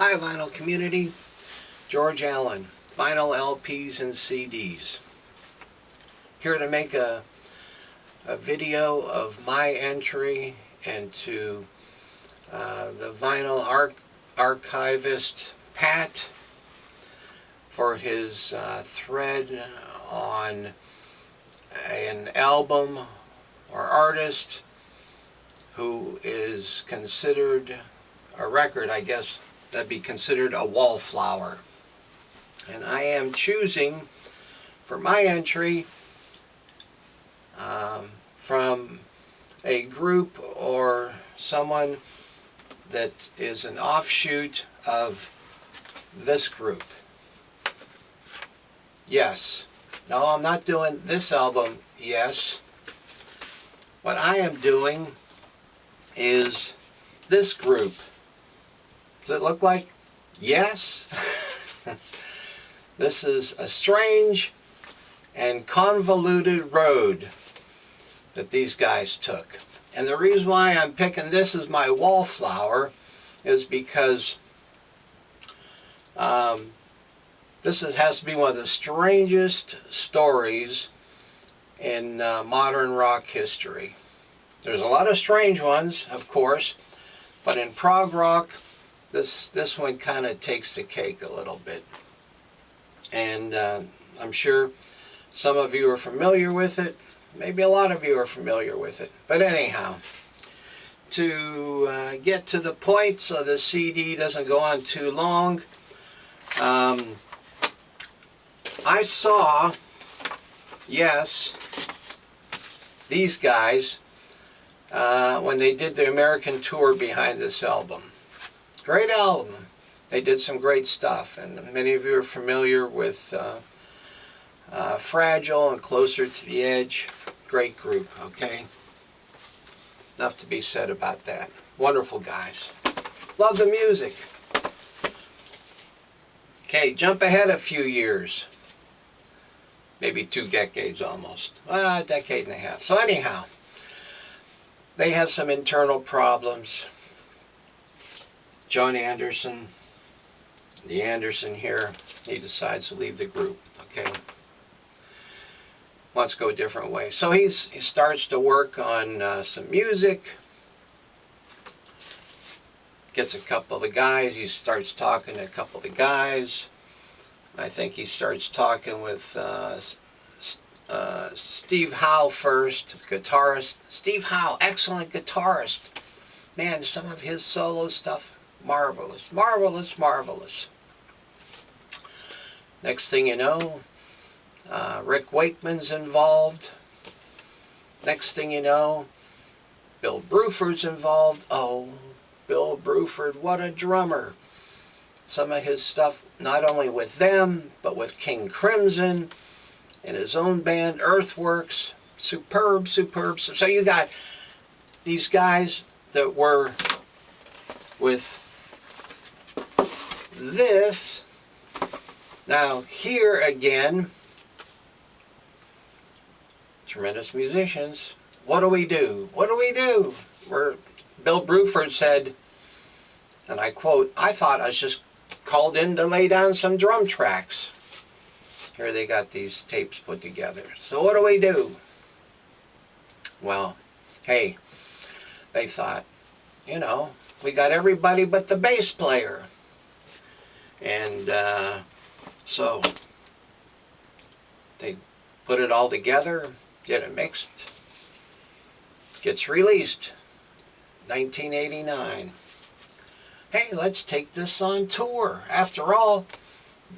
Hi vinyl community, George Allen, vinyl LPs and CDs. Here to make a video of my entry into the Vinyl Archivist Pat for his thread on an album or artist who is considered a record, I guess that'd be considered a wallflower. And I am choosing for my entry from a group or someone that is an offshoot of this group. Yes. No, I'm not doing this album. Yes. What I am doing is this group. Does it look like? Yes. This is a strange and convoluted road that these guys took. And the reason why I'm picking this as my wallflower is because this has to be one of the strangest stories in modern rock history. There's a lot of strange ones, of course, but in prog rock, this one kind of takes the cake a little bit. And I'm sure some of you are familiar with it. Maybe a lot of you are familiar with it. But anyhow, to get to the point so the CD doesn't go on too long, I saw, yes, these guys when they did the American tour behind this album. Great album. They did some great stuff, and many of you are familiar with Fragile and Closer to the Edge. Great group, okay? Enough to be said about that. Wonderful guys. Love the music. Okay, jump ahead a few years. Maybe 2 decades almost. A decade and a half. So anyhow, they have some internal problems. John Anderson, the Anderson here, he decides to leave the group, okay? Wants to go a different way. So he starts to work on some music, gets a couple of the guys, he starts talking to a couple of the guys. I think he starts talking with Steve Howe first, guitarist. Steve Howe, excellent guitarist. Man, some of his solo stuff, marvelous, marvelous, marvelous. Next thing you know, Rick Wakeman's involved. Next thing you know, Bill Bruford's involved. Oh, Bill Bruford, what a drummer. Some of his stuff, not only with them, but with King Crimson and his own band, Earthworks. Superb, superb. So you got these guys that were with this. Now here again, tremendous musicians. What do we do? What do we do? Bill Bruford said, and I quote, "I thought I was just called in to lay down some drum tracks." Here they got these tapes put together. So what do we do? Well, hey, they thought, you know, we got everybody but the bass player. And so they put it all together, get it mixed, gets released, 1989. Hey, let's take this on tour. After all,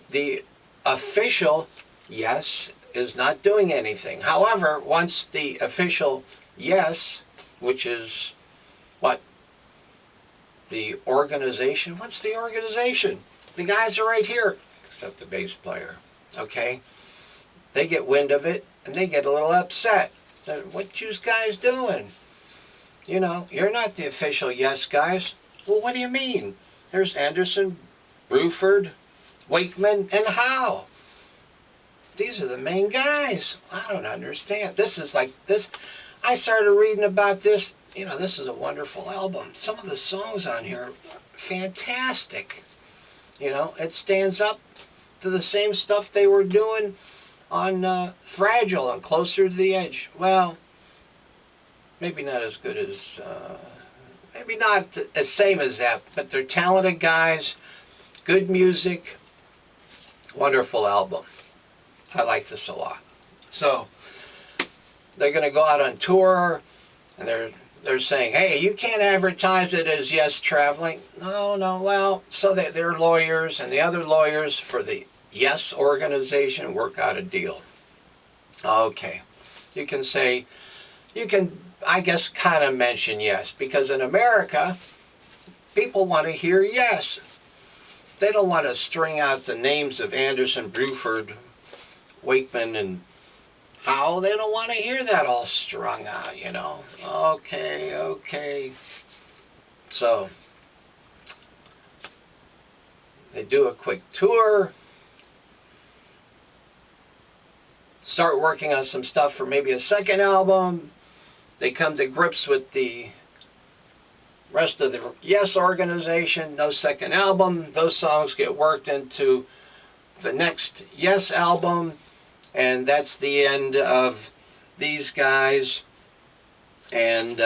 the official Yes is not doing anything. However, once the official Yes, which is what? The organization? What's the organization? The guys are right here, except the bass player, okay? They get wind of it, and they get a little upset. What you guys doing? You know, you're not the official Yes guys. Well, what do you mean? There's Anderson, Bruford, Wakeman, and Howe. These are the main guys. I don't understand. This is like this. I started reading about this. You know, this is a wonderful album. Some of the songs on here are fantastic. You know, it stands up to the same stuff they were doing on Fragile and Closer to the Edge. Well, maybe not as good as, maybe not as same as that, but they're talented guys, good music, wonderful album. I like this a lot. So they're going to go out on tour, and they're saying, hey, you can't advertise it as Yes Traveling. No, well, so their lawyers and the other lawyers for the Yes organization work out a deal. Okay, you can say, you can, I guess, kind of mention Yes, because in America, people want to hear Yes. They don't want to string out the names of Anderson, Bruford, Wakeman, and Howe. They don't want to hear that all strung out, you know. Okay. So they do a quick tour, start working on some stuff for maybe a second album. They come to grips with the rest of the Yes organization, no second album. Those songs get worked into the next Yes album, and that's the end of these guys. And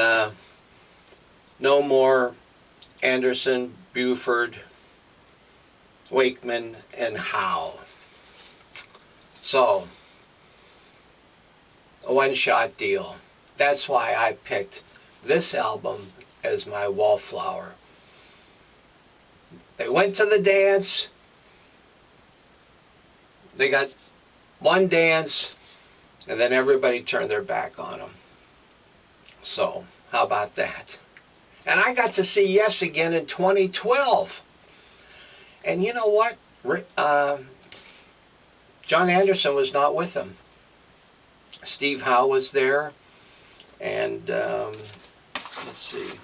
no more Anderson, Bruford, Wakeman, and Howe. So, a one-shot deal. That's why I picked this album as my wallflower. They went to the dance. They got one dance, and then everybody turned their back on them. So, how about that? And I got to see Yes again in 2012. And you know what? John Anderson was not with them. Steve Howe was there. And let's see,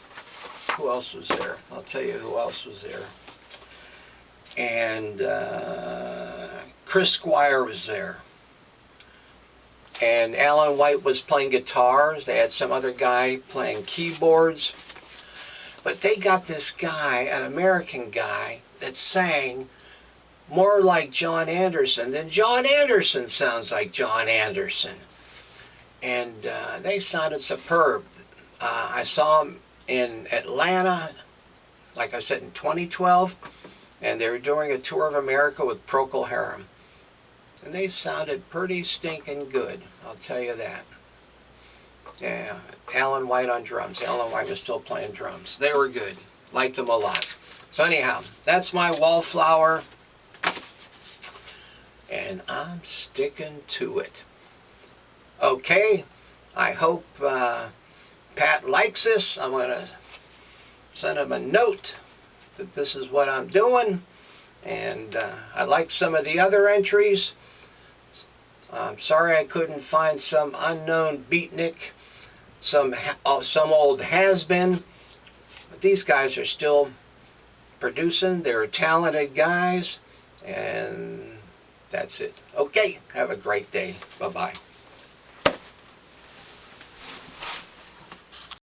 who else was there? I'll tell you who else was there. And Chris Squire was there. And Alan White was playing guitars. They had some other guy playing keyboards. But they got this guy, an American guy, that sang more like John Anderson than John Anderson sounds like John Anderson. And they sounded superb. I saw them in Atlanta, like I said, in 2012, and they were doing a tour of America with Procol Harum. And they sounded pretty stinking good, I'll tell you that. Yeah, Alan White on drums. Alan White was still playing drums. They were good. Liked them a lot. So anyhow, that's my wallflower, and I'm sticking to it. Okay, I hope Pat likes this. I'm going to send him a note that this is what I'm doing. And I like some of the other entries. I'm sorry I couldn't find some unknown beatnik, some old has-been. But these guys are still producing. They're talented guys. And that's it. Okay, have a great day. Bye-bye.